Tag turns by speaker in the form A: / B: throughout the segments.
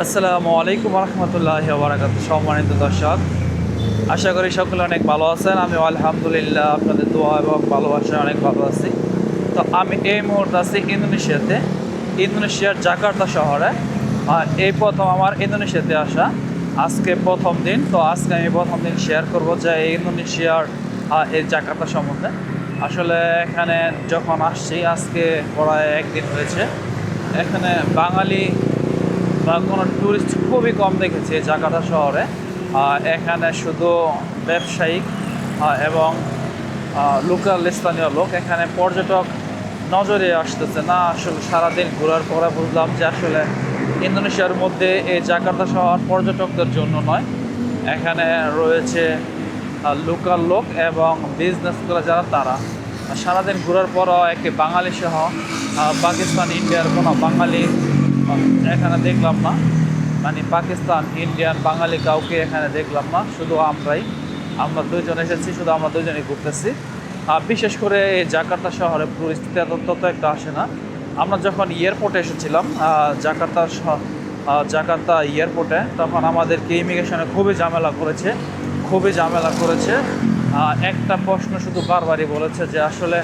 A: আসসালামু আলাইকুম রহমতুল্লাহি ওয়া বারাকাতুহু। সম্মানিত দর্শক, আশা করি সকলে অনেক ভালো আছেন। আমি আলহামদুলিল্লাহ আপনাদের দোয়া এবং ভালোবাসায় অনেক ভালো আছি। তো আমি এই মুহূর্তে আছি ইন্দোনেশিয়াতে, ইন্দোনেশিয়ার জাকার্তা শহরে। এই প্রথম আমার ইন্দোনেশিয়াতে আসা, আজকে প্রথম দিন। তো আজকে আমি প্রথম দিন শেয়ার করবো যে এই ইন্দোনেশিয়ার এই জাকার্তা সম্বন্ধে। আসলে এখানে যখন আসছি আজকে প্রায় একদিন হয়েছে, এখানে বাঙালি বা কোনো ট্যুরিস্ট খুবই কম দেখেছি জাকার্তা শহরে। এখানে শুধু ব্যবসায়িক এবং লোকাল স্থানীয় লোক, এখানে পর্যটক নজরে আসতেছে না। আসলে সারাদিন ঘোরার পরে বুঝলাম যে আসলে ইন্দোনেশিয়ার মধ্যে এই জাকার্তা শহর পর্যটকদের জন্য নয়। এখানে রয়েছে লোকাল লোক এবং বিজনেস করে যারা, তারা সারাদিন ঘোরার পরও একটি বাঙালি সহ পাকিস্তান ইন্ডিয়ার কোনো বাঙালি এখানে দেখলাম না। মানে পাকিস্তান ইন্ডিয়ান বাঙালি কাউকে এখানে দেখলাম না, শুধু আমরা দুইজন এসেছি, শুধু আমরা দুইজনই ঘুরতেছি। বিশেষ করে এই জাকার্তা শহরে পরিস্থিতি তত একটা আসে না। আমরা যখন এয়ারপোর্টে এসেছিলাম জাকার্তা এয়ারপোর্টে, তখন আমাদেরকে ইমিগ্রেশনে খুবই ঝামেলা করেছে। একটা প্রশ্ন শুধু বারবারই বলেছে যে আসলে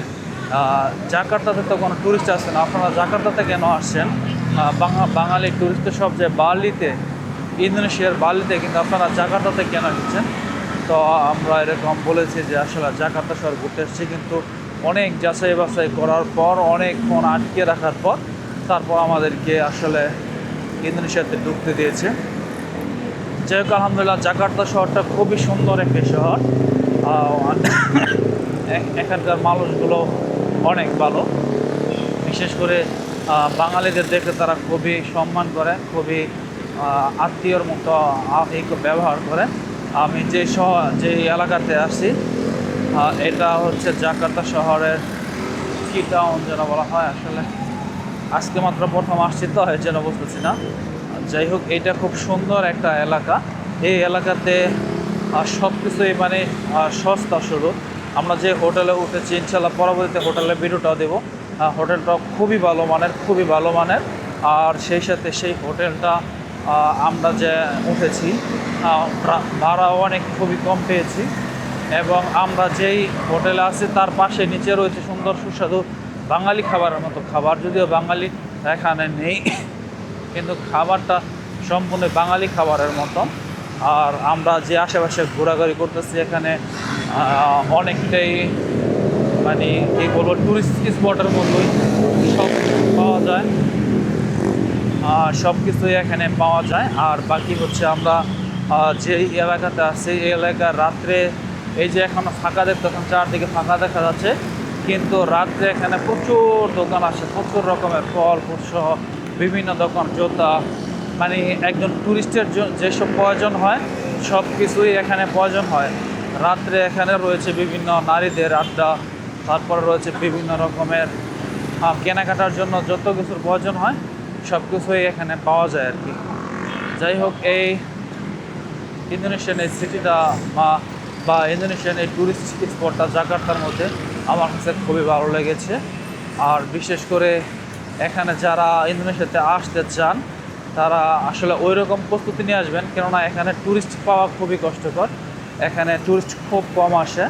A: জাকার্তাতে তো কোনো ট্যুরিস্ট আসছে না, আপনারা জাকার্তাতে কেন আসছেন? বাঙালি ট্যুরিস্ট সব যে বালিতে, ইন্দোনেশিয়ার বালিতে, কিন্তু আপনারা জাকার্তাতে কেন এসেছেন? তো আমরা এরকম বলেছি যে আসলে জাকার্তা শহর ঘুরতে এসেছি, কিন্তু অনেক যাচাই বাছাই করার পর, অনেকক্ষণ আটকে রাখার পর তারপর আমাদেরকে আসলে ইন্দোনেশিয়াতে ঢুকতে দিয়েছে। যাই হোক, আলহামদুলিল্লাহ, জাকার্তা শহরটা খুবই সুন্দর একটি শহর। এখানকার মানুষগুলো অনেক ভালো। বিশেষ করে বাঙালিদের দেখে তারা খুবই সম্মান করে, খুবই আত্মীয়র মতো এই ব্যবহার করে। আমি যে এলাকাতে আছি, এটা হচ্ছে জাকার্তা শহরের কি টাউন যেন বলা হয়। আসলে আজকে মাত্র প্রথম আসছি, তো যেন বুঝতেছি না। যাই হোক, এটা খুব সুন্দর একটা এলাকা। এই এলাকাতে সব কিছুই মানে সস্তা শুরু। আমরা যে হোটেলে উঠেছি, ইনশাল্লাহ পরবর্তীতে হোটেলের ভিডিওটাও দেবো। হোটেলটা খুবই ভালো মানের। আর সেই সাথে সেই হোটেলটা আমরা যে উঠেছি, ভাড়াও খুবই কম পেয়েছি। এবং আমরা যেই হোটেলে আছি তার পাশে নিচে রয়েছে সুন্দর সুস্বাদু বাঙালি খাবারের মতো খাবার। যদিও বাঙালি এখানে নেই, কিন্তু খাবারটা সম্পূর্ণ বাঙালি খাবারের মতো। আর আমরা যে আশেপাশে ঘোরাঘুরি করতেছি, এখানে অনেকটাই মানে কী বলবো, টুরিস্ট স্পটের মতোই সব পাওয়া যায়। সব কিছুই এখানে পাওয়া যায়। আর বাকি হচ্ছে আমরা যে এলাকাতে আছি, এই এলাকার রাত্রে, এই যে এখন ফাঁকা দেখতেছেন, চারদিকে ফাঁকা দেখা যাচ্ছে, কিন্তু রাত্রে এখানে প্রচুর দোকান আসে, প্রচুর রকমের ফল ফুল সহ বিভিন্ন দোকান, জুতা, মানে একজন ট্যুরিস্টের যেসব প্রয়োজন হয় সব কিছুই এখানে প্রয়োজন হয়। রাত্রে এখানে রয়েছে বিভিন্ন নারীদের আড্ডা, তারপরে রয়েছে বিভিন্ন রকমের কেনাকাটার জন্য যত কিছুর প্রয়োজন হয় সব কিছুই এখানে পাওয়া যায় আর কি। যাই হোক, এই ইন্দোনেশিয়ান এই সিটিটা বা ইন্দোনেশিয়ান এই ট্যুরিস্ট স্পটটা জাকার্তার মধ্যে আমার কাছে খুবই ভালো লেগেছে। আর বিশেষ করে এখানে যারা ইন্দোনেশিয়াতে আসতে চান, তারা আসলে ওই রকম প্রস্তুতি নিয়ে আসবেন, কেননা এখানে ট্যুরিস্ট পাওয়া খুবই কষ্টকর। এখানে ট্যুরিস্ট খুব কম আসে।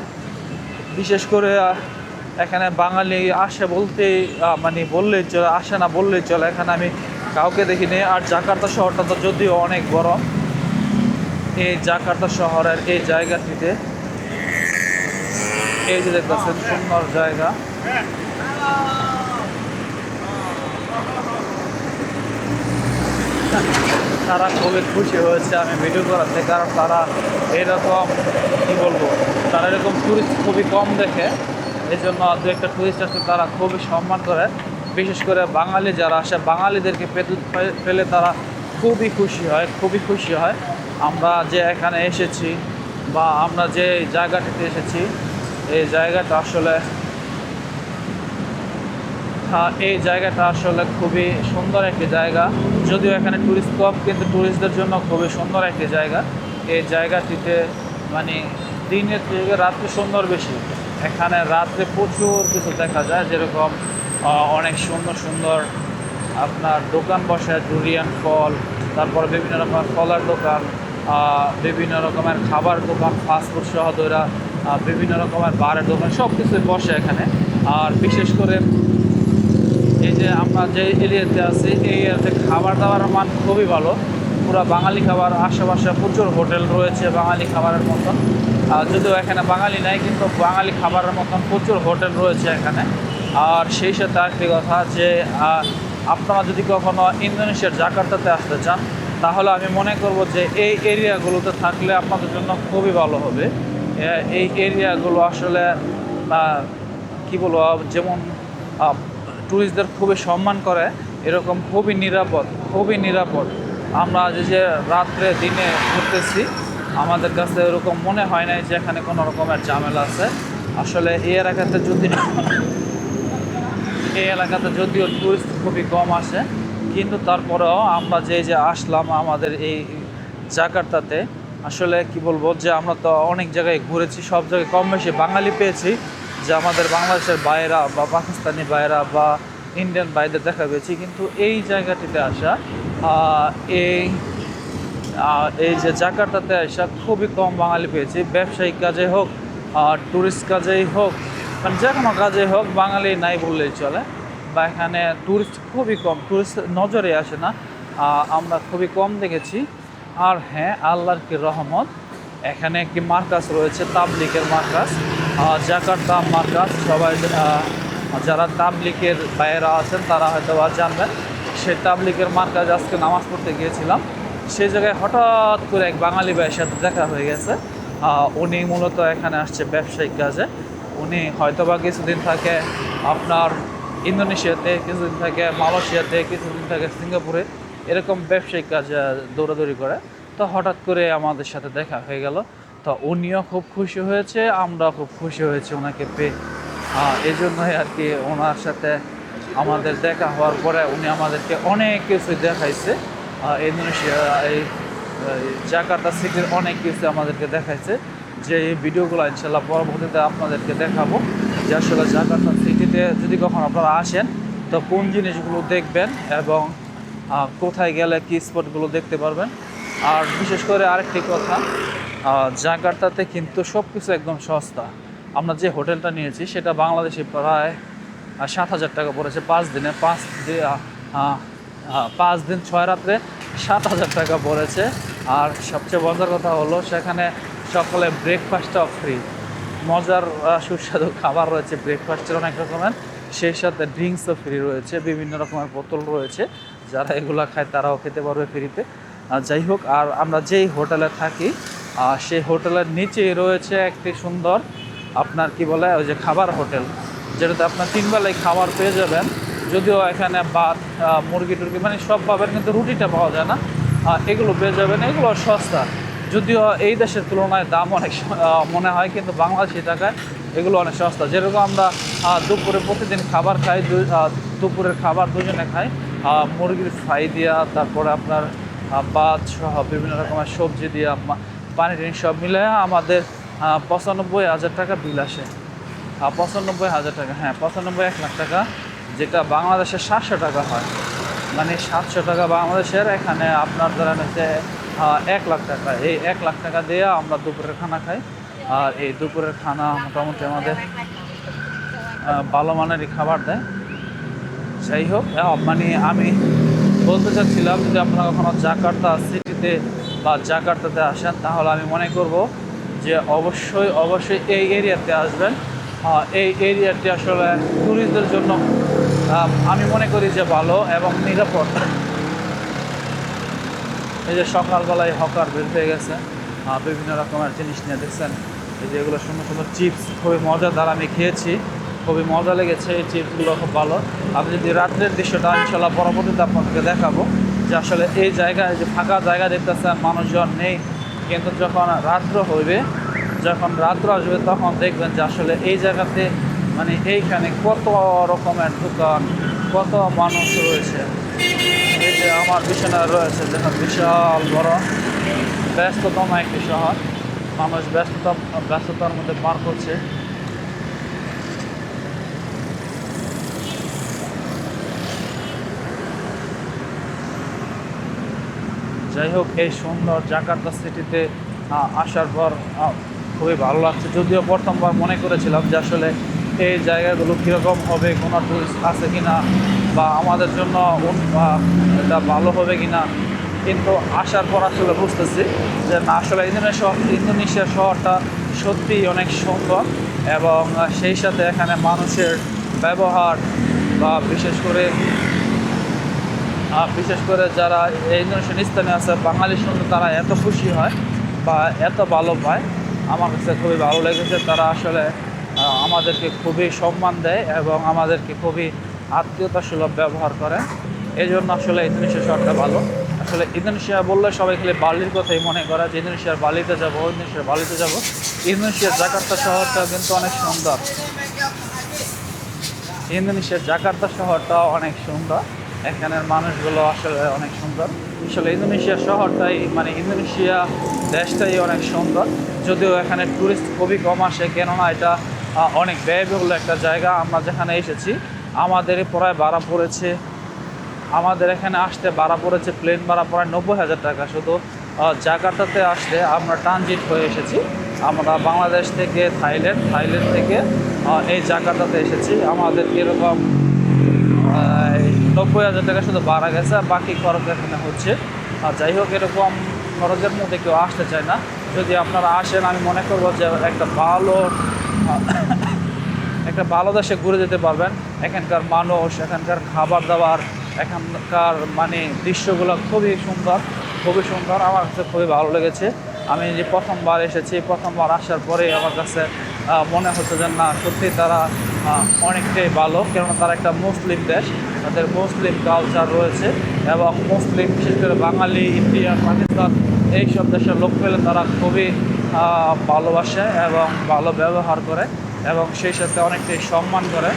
A: বিশেষ করে এখানে বাঙালি আসে বলতেই মানে বললেই চলে, আসে না বললেই চলে, এখানে আমি কাউকে দেখিনি। আর জাকার্তা শহরটা তো যদিও অনেক বড়, এই জাকার্তা শহরের এই জায়গাটিতে এই যে দেখতেছেন সুন্দর জায়গা, তারা খুবই খুশি হয়েছে আমি ভিডিও করাতে, কারণ তারা এরকম কী বলবো, তারা এরকম ট্যুরিস্ট খুবই কম দেখে। এই জন্য দু একটা ট্যুরিস্ট আসলে তারা খুবই সম্মান করে। বিশেষ করে বাঙালি যারা আসে, বাঙালিদেরকে পেলে তারা খুবই খুশি হয়। আমরা যে এখানে এসেছি বা আমরা যে জায়গাটিতে এসেছি, এই জায়গাটা আসলে খুবই সুন্দর একটি জায়গা। যদিও এখানে ট্যুরিস্ট কম, কিন্তু ট্যুরিস্টদের জন্য খুবই সুন্দর একটি জায়গা। এই জায়গাটিতে মানে দিনের থেকে রাত্রে সুন্দর বেশি। এখানে রাত্রে প্রচুর কিছু দেখা যায়, যেরকম অনেক সুন্দর সুন্দর আপনার দোকান বসে, ডুরিয়ান ফল, তারপর বিভিন্ন রকমের ফলের দোকান, বিভিন্ন রকমের খাবার দোকান, ফাস্টফুড সহ ধরা বিভিন্ন রকমের বারের দোকান, সব কিছুই বসে এখানে। আর বিশেষ করে এই যে আমরা যে এরিয়াতে আছি, এই এরিয়াতে খাবার দাবারের মান খুবই ভালো। পুরো বাঙালি খাবার, আশেপাশে প্রচুর হোটেল রয়েছে বাঙালি খাবারের মতন। যদিও এখানে বাঙালি নাই, কিন্তু বাঙালি খাবারের মতন প্রচুর হোটেল রয়েছে এখানে। আর সেই সাথে আরেকটি কথা যে আপনারা যদি কখনো ইন্দোনেশিয়ার জাকার্তাতে আসতে চান, তাহলে আমি মনে করব যে এই এরিয়াগুলোতে থাকলে আপনাদের জন্য খুবই ভালো হবে। এই এরিয়াগুলো আসলে কী বলবো, যেমন ট্যুরিস্টদের খুবই সম্মান করে, এরকম খুবই নিরাপদ, খুবই নিরাপদ। আমরা যে রাত্রে দিনে ঘুরতেছি, আমাদের কাছে এরকম মনে হয় নাই যে এখানে কোনো রকমের ঝামেলা আছে। আসলে এই এলাকাতে যদিও ট্যুরিস্ট খুবই কম আসে, কিন্তু তারপরেও আমরা যে আসলাম আমাদের এই জাকার্তাতে, আসলে কি বলবো যে আমরা তো অনেক জায়গায় ঘুরেছি, সব জায়গায় কম বেশি বাঙালি পেয়েছি। যে আমাদের বাংলাদেশের বাইরা বা পাকিস্তানি বাইরা বা ইন্ডিয়ান বাইদের দেখা পেয়েছি, কিন্তু এই জায়গাটিতে আসা এই এই যে জাকার্তাতে আসা খুবই কম বাঙালি পেয়েছি। ব্যবসায়িক কাজে হোক, ট্যুরিস্ট কাজেই হোক, মানে যে কোনো কাজে হোক, বাঙালি নাই বললেই চলে। বা এখানে ট্যুরিস্ট খুবই কম, ট্যুরিস্ট নজরে আসে না, আমরা খুবই কম দেখেছি। আর হ্যাঁ, আল্লাহর কি রহমত, এখানে একটি মার্কাজ রয়েছে, তাবলিগের মার্কাজ, জাকার্তা মার্কাজ। সবাই যারা তাবলিগের বাইরা আছেন তারা হয়তো জানবেন। সেই তাবলিগের মার্কাজ আজকে নামাজ পড়তে গিয়েছিলাম, সেই জায়গায় হঠাৎ করে এক বাঙালি ভাইয়ের সাথে দেখা হয়ে গেছে। উনি মূলত এখানে আসছে ব্যবসায়িক কাজে। উনি হয়তোবা কিছুদিন থাকে আপনার ইন্দোনেশিয়াতে, কিছুদিন থাকে মালয়েশিয়াতে, কিছুদিন থাকে সিঙ্গাপুরে, এরকম ব্যবসায়িক কাজে দৌড়াদৌড়ি করে। তো হঠাৎ করে আমাদের সাথে দেখা হয়ে গেল। তো উনিও খুব খুশি হয়েছে, আমরাও খুব খুশি হয়েছি ওনাকে পেয়ে। এই জন্যই আর কি ওনার সাথে আমাদের দেখা হওয়ার পরে উনি আমাদেরকে অনেক কিছুই দেখাইছে। ইন্দোনেশিয়া এই জাকার্তা সিটির অনেক কিছু আমাদেরকে দেখাইছে, যে এই ভিডিওগুলো ইনশাল্লাহ পরবর্তীতে আপনাদেরকে দেখাবো। যে আসলে জাকার্তা সিটিতে যদি কখনো আপনারা আসেন, তো কোন জিনিসগুলো দেখবেন এবং কোথায় গেলে কী স্পটগুলো দেখতে পারবেন। আর বিশেষ করে আরেকটি কথা, জাকার্তাতে কিন্তু সব কিছু একদম সস্তা। আমরা যে হোটেলটা নিয়েছি সেটা বাংলাদেশে প্রায় 7,000 টাকা পড়েছে 5 দিনে, 5 দিন 6 রাত্রে 7,000 টাকা পড়েছে। আর সবচেয়ে মজার কথা হলো সেখানে সকালে ব্রেকফাস্টটাও ফ্রি। মজার সুস্বাদু খাবার রয়েছে ব্রেকফাস্টের অনেক রকমের, সেই সাথে ড্রিঙ্কসও ফ্রি রয়েছে, বিভিন্ন রকমের বোতল রয়েছে, যারা এগুলো খায় তারাও খেতে পারবে ফ্রিতে। যাই হোক, আর আমরা যেই হোটেলে থাকি সেই হোটেলের নিচেই রয়েছে একটি সুন্দর আপনার কি বলে ওই যে খাবার হোটেল, যেটাতে আপনার 3 বেলায় খাবার পেয়ে যাবেন। যদিও এখানে ভাত, মুরগি টুরগি মানে সব পাবেন, কিন্তু রুটিটা পাওয়া যায় না। এগুলো পেয়ে যাবেন, এগুলো সস্তা। যদিও এই দেশের তুলনায় দাম অনেক মনে হয়, কিন্তু বাংলাদেশি টাকায় এগুলো অনেক সস্তা। যেরকম আমরা দুপুরে প্রতিদিন খাবার খাই, দুপুরের খাবার দুজনে খাই, মুরগির ফ্রাই দিয়া, তারপরে আপনার ভাত সহ বিভিন্ন রকমের সবজি দিয়া, পানি টানি সব মিলে আমাদের 95,000 টাকা বিল আসে। 95,000 টাকা, হ্যাঁ 95, 1 লাখ টাকা, যেটা বাংলাদেশের 700 টাকা হয়। মানে 700 টাকা বাংলাদেশের, এখানে আপনার ধরেন হচ্ছে 1 লাখ টাকা। এই 1 লাখ টাকা দিয়ে আমরা দুপুরের খানা খাই। আর এই দুপুরের খানা মোটামুটি আমাদের ভালো মানেরই খাবার দেয়। যাই হোক, মানে আমি বলতে চাচ্ছিলাম, যদি আপনারা কখনো জাকার্তা সিটিতে বা জাকার্তাতে আসেন, তাহলে আমি মনে করব যে অবশ্যই অবশ্যই এই এরিয়াতে আসবেন। এই এরিয়াটি আসলে ট্যুরিস্টদের জন্য আমি মনে করি যে ভালো এবং নিরাপদ। এই যে সকালবেলায় হকার বের হয়ে গেছে বিভিন্ন রকমের জিনিস নিয়ে, দেখছেন এই যে এগুলো সুন্দর সুন্দর চিপস, খুবই মজাদার, আমি খেয়েছি, খুবই মজা লেগেছে এই চিপসগুলো, খুব ভালো। আমি যদি রাত্রের দৃশ্যটা ইনশাল্লাহ পরবর্তীতে আপনাদেরকে দেখাবো, যে আসলে এই জায়গায় যে ফাঁকা জায়গা দেখতেছেন, মানুষজন নেই, কিন্তু যখন রাত্র হইবে, যখন রাত্র আসবে, তখন দেখবেন যে আসলে এই জায়গাতে মানে এইখানে কত রকমের দোকান, কত মানুষ রয়েছে। এই যে আমার বিছানায় রয়েছে যেখানে বিশাল বড় ব্যস্ততম একটি শহর, মানুষ ব্যস্ততার মধ্যে পার করছে। যাই হোক, এই সুন্দর জাকার্তা সিটিতে আসার পর খুবই ভালো লাগছে। যদিও প্রথমবার মনে করেছিলাম যে আসলে এই জায়গাগুলো কীরকম হবে, কোনো টুরিস্ট আছে কি না, বা আমাদের জন্য এটা ভালো হবে কি না, কিন্তু আসার পর আসলে বুঝতেছি যে না, আসলে ইন্দোনেশিয়া শহরটা সত্যিই অনেক সুন্দর। এবং সেই সাথে এখানে মানুষের ব্যবহার বা বিশেষ করে যারা ইন্দোনেশিয়ান স্থানীয় আছে বাঙালি শুনলে তারা এত খুশি হয় বা এত ভালো পায়, আমার কাছে খুবই ভালো লেগেছে। তারা আসলে আমাদেরকে খুবই সম্মান দেয় এবং আমাদেরকে খুবই আত্মীয়তা সুলভ ব্যবহার করে। এই জন্য আসলে ইন্দোনেশিয়া শহরটা ভালো। আসলে ইন্দোনেশিয়া বললে সবাই খালি বালির কথাই মনে করে যে ইন্দোনেশিয়ার বালিতে যাব, ইন্দোনেশিয়ার বালিতে যাব। ইন্দোনেশিয়ার জাকার্তা শহরটা কিন্তু অনেক সুন্দর। ইন্দোনেশিয়ার জাকার্তা শহরটাও অনেক সুন্দর। এখানের মানুষগুলো আসলে অনেক সুন্দর। আসলে ইন্দোনেশিয়া শহরটাই মানে ইন্দোনেশিয়া দেশটাই অনেক সুন্দর। যদিও এখানে টুরিস্ট খুবই কম আসে, কেননা এটা অনেক ব্যয়বহুল একটা জায়গা। আমরা যেখানে এসেছি আমাদের এখানে আসতে ভাড়া পড়েছে প্লেন ভাড়া প্রায় 90,000 টাকা। শুধু জাকার্তাতে আসতে আমরা ট্রানজিট হয়ে এসেছি। আমরা বাংলাদেশ থেকে থাইল্যান্ড থেকে এই জাকার্তাতে এসেছি। আমাদের এরকম 90,000 টাকা শুধু ভাড়া গেছে, আর বাকি খরচ এখানে হচ্ছে। যাই হোক, এরকম খরচের মধ্যে কেউ আসতে চায় না। যদি আপনারা আসেন, আমি মনে করবো যে একটা ভালো দেশে ঘুরে যেতে পারবেন। এখানকার মানুষ, এখানকার খাবার দাবার, এখানকার মানে দৃশ্যগুলো খুবই সুন্দর। আমার কাছে খুবই ভালো লেগেছে। আমি যে প্রথমবার এসেছি, প্রথমবার আসার পরে আমার কাছে মনে হচ্ছে যে না, সত্যি তারা অনেকটাই ভালো। কেননা তারা একটা মুসলিম দেশ, তাদের মুসলিম কালচার রয়েছে এবং মুসলিম, বিশেষ করে বাঙালি, ইন্ডিয়া, পাকিস্তান এইসব দেশের লোক পেলে তারা খুবই ভালোবাসে এবং ভালো ব্যবহার করে এবং সেই সাথে অনেকটাই সম্মান করে।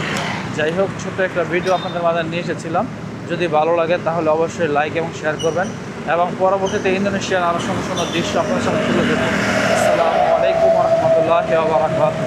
A: যাই হোক, ছোট্ট একটা ভিডিও আপনাদের মাঝে নিয়ে এসেছিলাম। যদি ভালো লাগে তাহলে অবশ্যই লাইক এবং শেয়ার করবেন এবং পরবর্তীতে ইন্দোনেশিয়ার আরও সুন্দর সুন্দর দৃশ্য আপনার সামনে তুলে দেবেন। আসসালামু আলাইকুম ওয়া রাহমাতুল্লাহি ওয়া বারাকাতুহু।